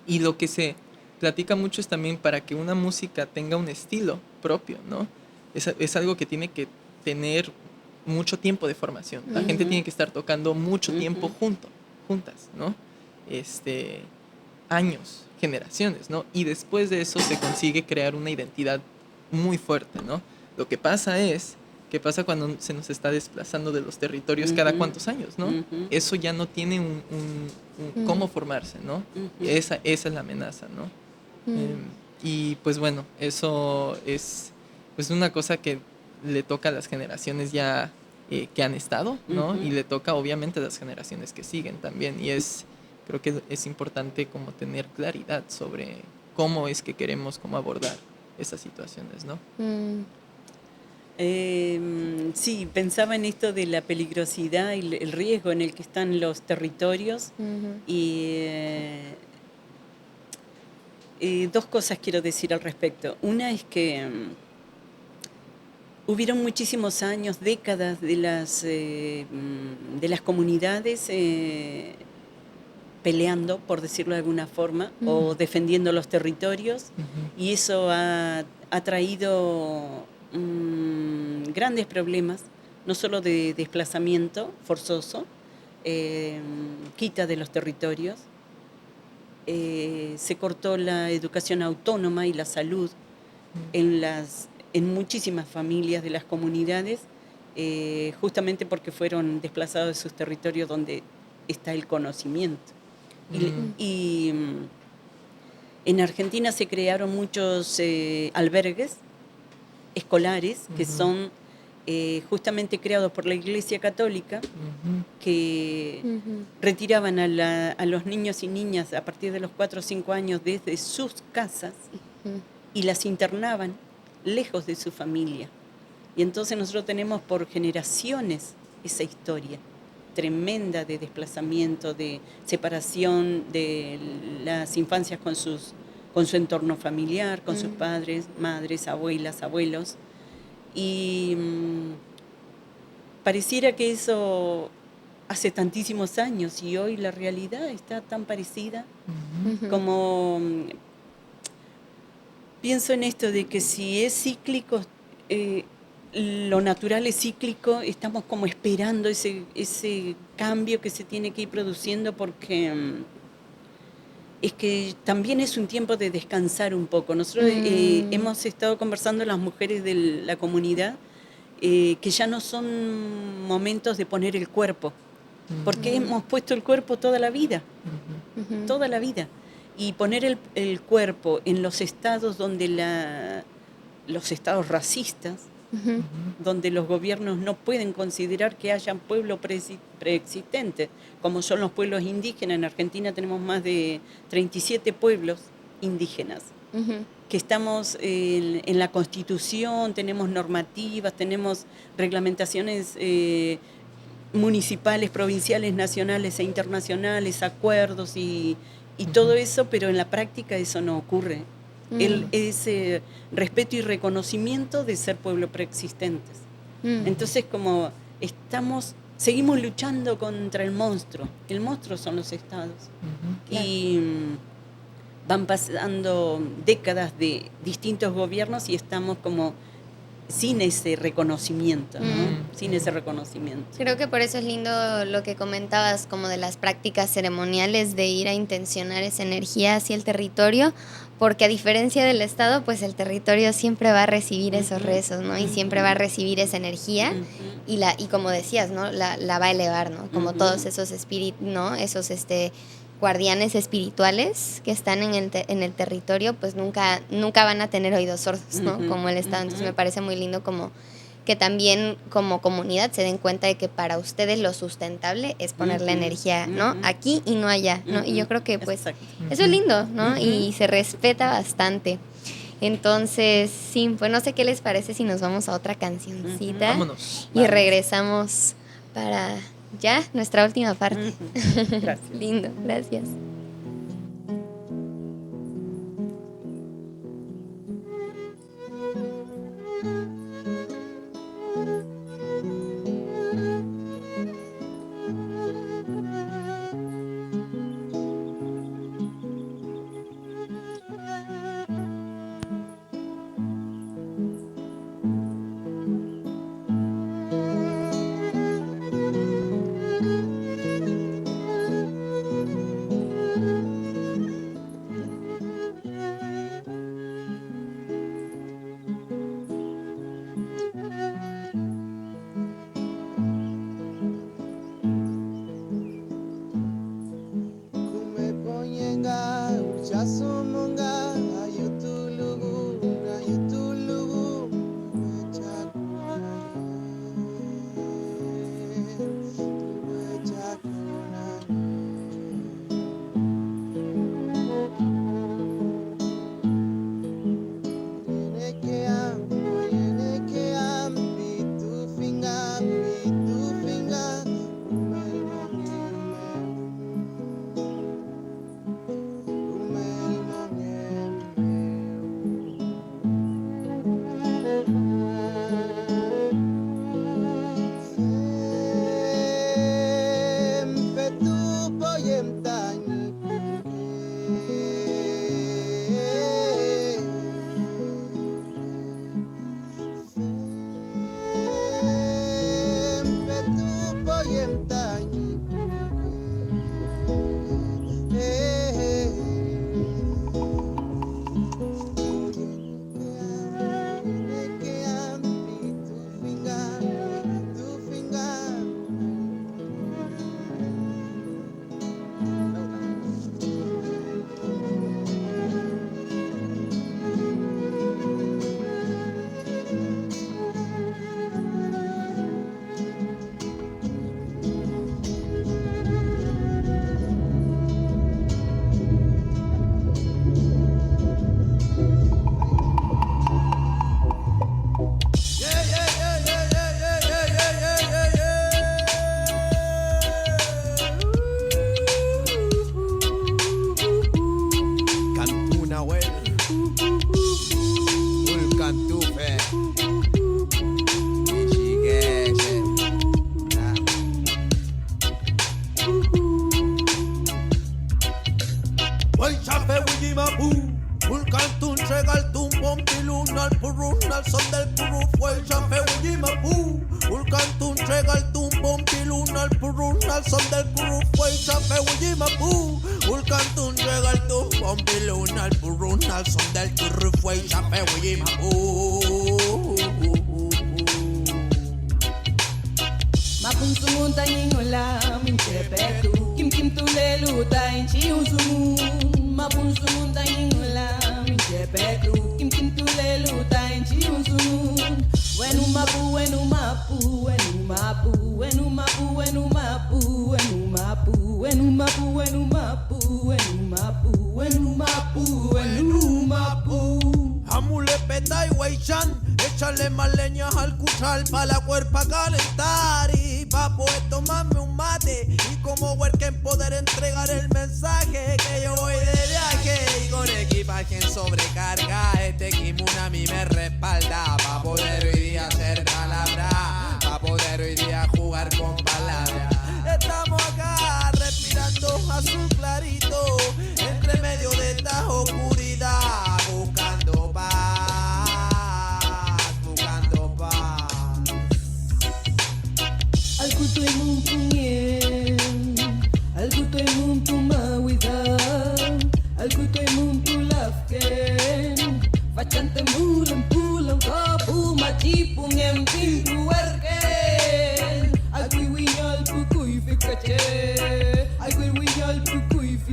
Y lo que se platica mucho es también para que una música tenga un estilo propio, ¿no? Es algo que tiene que tener mucho tiempo de formación. La gente tiene que estar tocando mucho tiempo juntas, ¿no? Años, generaciones, ¿no? Y después de eso se consigue crear una identidad muy fuerte, ¿no? Lo que pasa es, ¿qué pasa cuando se nos está desplazando de los territorios cada cuántos años, ¿no? Eso ya no tiene un cómo formarse, ¿no? Esa es la amenaza, ¿no? Y pues bueno, eso es pues una cosa que le toca a las generaciones ya que han estado, ¿no? Y le toca obviamente a las generaciones que siguen también. Y creo que es importante como tener claridad sobre cómo es que queremos como abordar esas situaciones, ¿no? Sí, pensaba en esto de la peligrosidad y el riesgo en el que están los territorios. Y dos cosas quiero decir al respecto. Una es que hubieron muchísimos años, décadas de las comunidades peleando, por decirlo de alguna forma, o defendiendo los territorios, y eso ha traído grandes problemas, no solo de desplazamiento forzoso, quita de los territorios, se cortó la educación autónoma y la salud en muchísimas familias de las comunidades, justamente porque fueron desplazados de sus territorios donde está el conocimiento. Y en Argentina se crearon muchos albergues escolares que son justamente creados por la Iglesia Católica, que retiraban a los niños y niñas a partir de los 4 o 5 años desde sus casas y las internaban lejos de su familia. Y entonces nosotros tenemos por generaciones esa historia tremenda de desplazamiento, de separación de las infancias con su entorno familiar, con sus padres, madres, abuelas, abuelos. Y pareciera que eso hace tantísimos años y hoy la realidad está tan parecida como... Pienso en esto de que si es cíclico, lo natural es cíclico, estamos como esperando ese cambio que se tiene que ir produciendo, porque es que también es un tiempo de descansar un poco. Nosotros hemos estado conversando las mujeres de la comunidad que ya no son momentos de poner el cuerpo, porque hemos puesto el cuerpo toda la vida, toda la vida. Y poner el cuerpo en los estados donde los estados racistas, donde los gobiernos no pueden considerar que hayan pueblos preexistentes, como son los pueblos indígenas. En Argentina tenemos más de 37 pueblos indígenas, que estamos en la Constitución, tenemos normativas, tenemos reglamentaciones municipales, provinciales, nacionales e internacionales, acuerdos y todo eso, pero en la práctica eso no ocurre. Ese respeto y reconocimiento de ser pueblos preexistentes. Entonces, como seguimos luchando contra el monstruo son los estados. Y van pasando décadas de distintos gobiernos y estamos como sin ese reconocimiento, ¿no? Sin ese reconocimiento. Creo que por eso es lindo lo que comentabas, como de las prácticas ceremoniales, de ir a intencionar esa energía hacia el territorio, porque a diferencia del Estado, pues el territorio siempre va a recibir esos rezos, ¿no? Y siempre va a recibir esa energía y como decías, ¿no? La va a elevar, ¿no? Como todos esos espíritus, ¿no? Esos guardianes espirituales que están en el territorio, pues nunca van a tener oídos sordos, ¿no? Como el Estado. Entonces me parece muy lindo como que también como comunidad se den cuenta de que para ustedes lo sustentable es poner la energía, ¿no? Aquí y no allá, ¿no? Y yo creo que pues eso es lindo, ¿no? Y se respeta bastante. Entonces, sí, pues no sé qué les parece si nos vamos a otra cancioncita. Vámonos. Y regresamos para ya nuestra última parte. Gracias. Lindo, gracias.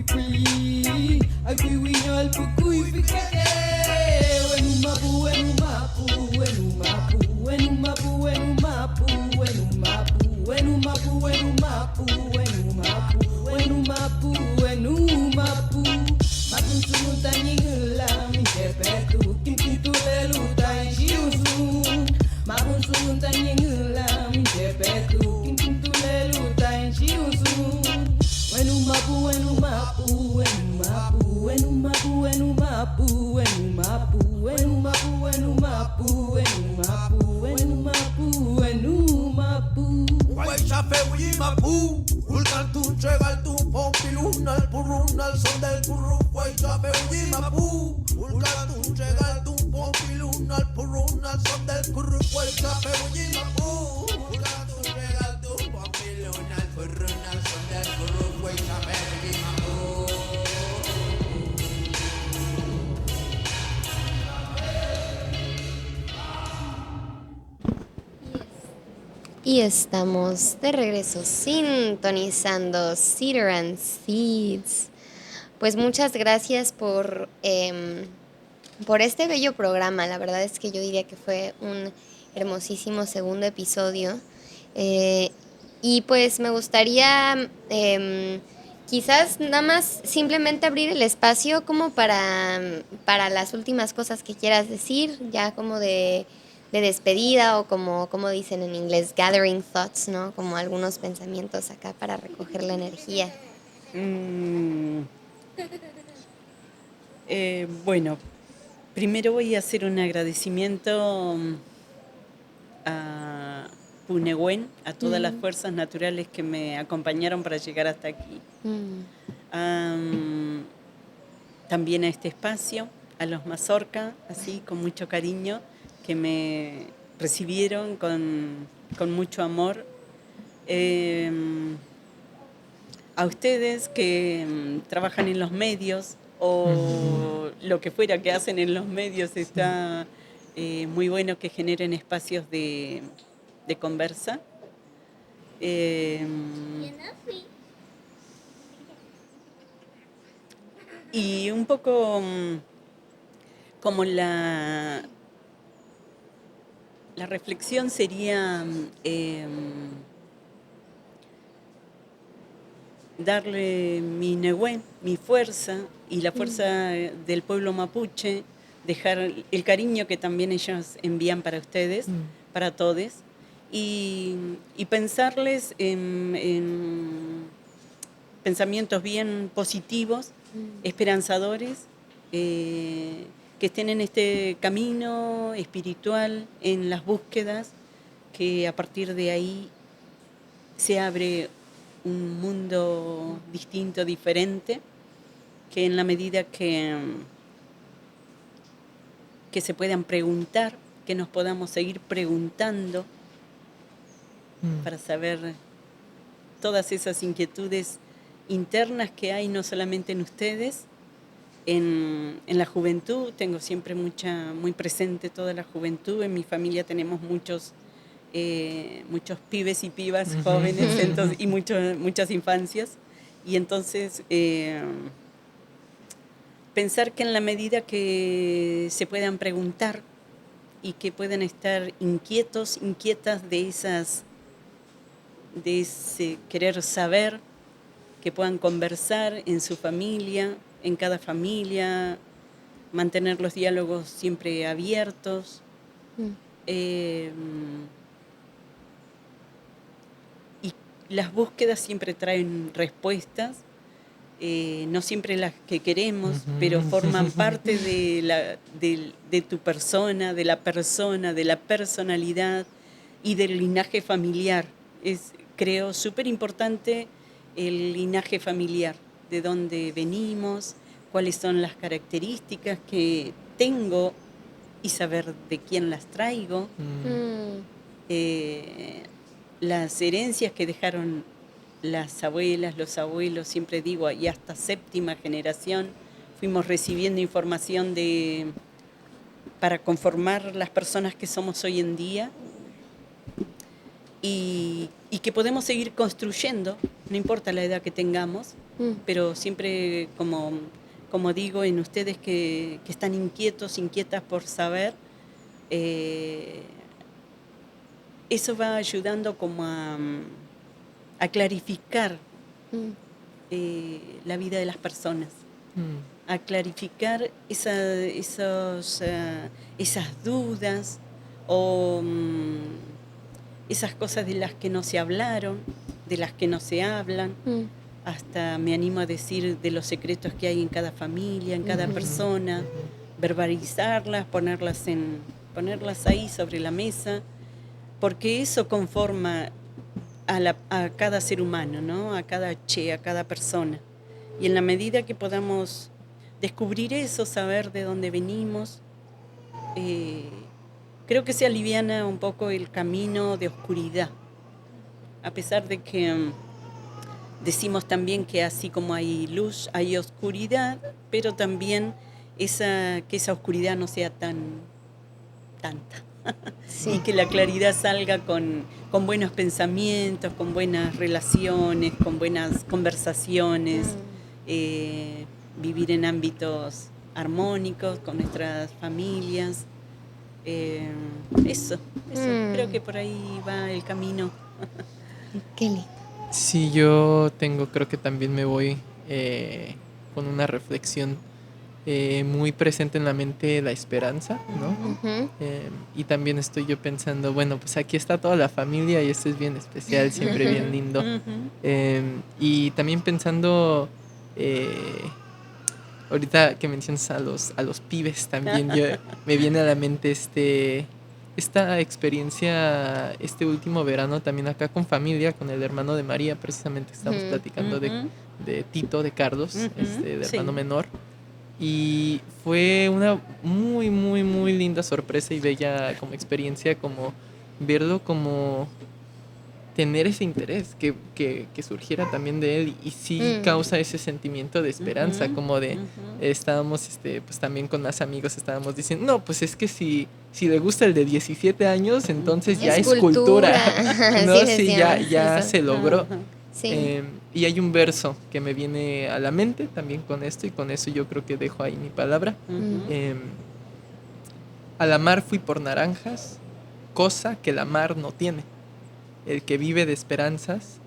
puli ay piwinyal pukui fikake wenu mapu wenu mapu wenu mapu wenu mapu wenu mapu wenu mapu wenu mapu wenu mapu wenu mapu wenu mapu wenu mapu mapu sunutani ngelam jepetu kim tu lelu tai jiusu mapu sunutani ngelam jepetu kim tu lelu tai jiusu wenu mapu wenu mapu wenu mapu wenu mapu wenu mapu wenu mapu wenu mapu wenu mapu wenu mapu wenu mapu wenu mapu Guaycha feuyi mapu Ulkan tu chegal tu pompilunal purunal son del curru Guaycha feuyi mapu Ulkan tu chegal tu pompilunal purunal son del curru Guaycha feuyi mapu Ulkan tu chegal tu pompilunal purunal son del curru Guaycha feuyi mapu Y estamos de regreso sintonizando Cedar and Seeds. Pues muchas gracias por este bello programa. La verdad es que yo diría que fue un hermosísimo segundo episodio. Y pues me gustaría quizás nada más simplemente abrir el espacio como para las últimas cosas que quieras decir, ya como de despedida o como dicen en inglés, gathering thoughts, ¿no? Como algunos pensamientos acá para recoger la energía. Bueno, primero voy a hacer un agradecimiento a Punehuen, a todas las fuerzas naturales que me acompañaron para llegar hasta aquí. También a este espacio, a los Mazorca, así con mucho cariño, que me recibieron con mucho amor. A ustedes que trabajan en los medios o lo que fuera que hacen en los medios, está muy bueno que generen espacios de conversa. Y un poco como la reflexión sería darle mi nehuen, mi fuerza y la fuerza del pueblo mapuche, dejar el cariño que también ellos envían para ustedes, para todos, y pensarles en pensamientos bien positivos, esperanzadores, que estén en este camino espiritual, en las búsquedas, que a partir de ahí se abre un mundo distinto, diferente, que en la medida que se puedan preguntar, que nos podamos seguir preguntando para saber todas esas inquietudes internas que hay, no solamente en ustedes, en la juventud. Tengo siempre muy presente toda la juventud. En mi familia tenemos muchos pibes y pibas jóvenes y muchas infancias. Y entonces pensar que en la medida que se puedan preguntar y que puedan estar inquietas de ese querer saber, que puedan conversar en su familia, en cada familia, mantener los diálogos siempre abiertos. Y las búsquedas siempre traen respuestas, no siempre las que queremos, pero forman parte de tu persona, de la personalidad y del linaje familiar. Creo súper importante el linaje familiar, de dónde venimos, cuáles son las características que tengo y saber de quién las traigo, las herencias que dejaron las abuelas, los abuelos, siempre digo, y hasta séptima generación fuimos recibiendo información para conformar las personas que somos hoy en día. y que podemos seguir construyendo, no importa la edad que tengamos, pero siempre, como digo, en ustedes que están inquietas por saber, eso va ayudando como a clarificar la vida de las personas, a clarificar esas dudas o esas cosas de las que no se hablaron, de las que no se hablan, hasta me animo a decir de los secretos que hay en cada familia, en cada persona, verbalizarlas, ponerlas ahí sobre la mesa, porque eso conforma a cada ser humano, ¿no? A cada persona. Y en la medida que podamos descubrir eso, saber de dónde venimos, creo que se aliviana un poco el camino de oscuridad. A pesar de que decimos también que así como hay luz, hay oscuridad, pero también que esa oscuridad no sea tanta. Sí. Y que la claridad salga con buenos pensamientos, con buenas relaciones, con buenas conversaciones, vivir en ámbitos armónicos con nuestras familias. Eso. Creo que por ahí va el camino. Qué lindo. Sí, yo creo que también me voy con una reflexión muy presente en la mente, la esperanza, ¿no? Y también estoy yo pensando, bueno, pues aquí está toda la familia y esto es bien especial, siempre bien lindo. Y también pensando, ahorita que mencionas a los pibes también, me viene a la mente esta experiencia este último verano también acá con familia, con el hermano de María, precisamente estamos platicando de Tito, de Carlos, de hermano menor. Y fue una muy, muy, muy linda sorpresa y bella como experiencia, como verlo, como tener ese interés que surgiera también de él, y sí causa ese sentimiento de esperanza, como de estábamos pues también con más amigos estábamos diciendo, no, pues es que si le gusta el de 17 años, entonces ya es cultura. No, sí, ya se logró. Sí. Y hay un verso que me viene a la mente también con esto, y con eso yo creo que dejo ahí mi palabra. A la mar fui por naranjas, cosa que la mar no tiene. El que vive de esperanzas,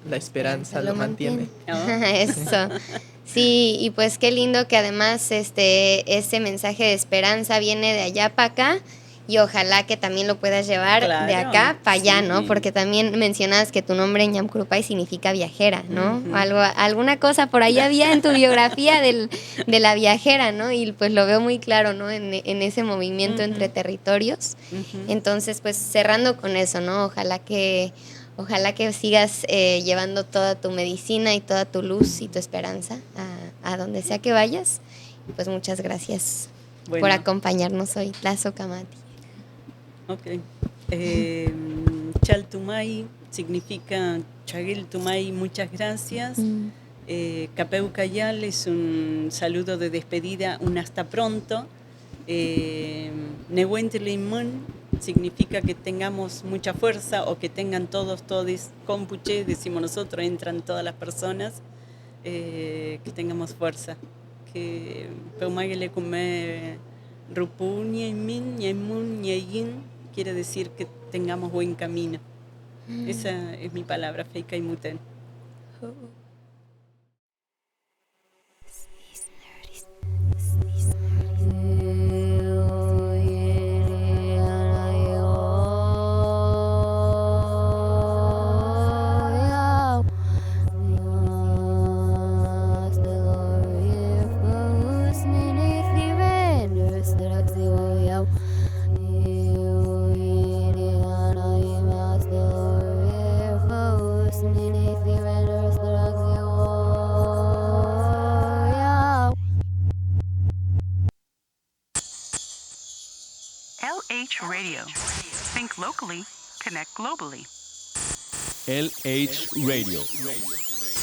la esperanza lo mantiene. Eso. Sí, y pues qué lindo que además ese mensaje de esperanza viene de allá para acá, y ojalá que también lo puedas llevar de acá para allá, ¿no? Porque también mencionas que tu nombre en Ñamcrupay significa viajera, ¿no? Alguna cosa por ahí había en tu biografía de la viajera, ¿no? Y pues lo veo muy claro, ¿no? En ese movimiento entre territorios. Entonces, pues cerrando con eso, ¿no? Ojalá que sigas llevando toda tu medicina y toda tu luz y tu esperanza a donde sea que vayas. Pues muchas gracias por acompañarnos hoy. Tlazo Kamati. Ok. Chaltumay significa Chagil Tumay, muchas gracias. Capeu Cayal es un saludo de despedida, un hasta pronto. Nehuente Limón significa que tengamos mucha fuerza, o que tengan todos compuche, decimos nosotros, entran todas las personas, que tengamos fuerza. Que Peumaguele come Rupu Ñemin, Ñemun, Ñeyin, quiere decir que tengamos buen camino. Esa es mi palabra, Feika y Muten. LH Radio. Think locally, connect globally. LH Radio.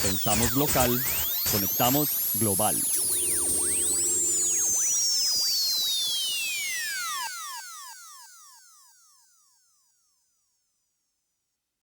Pensamos local, conectamos global.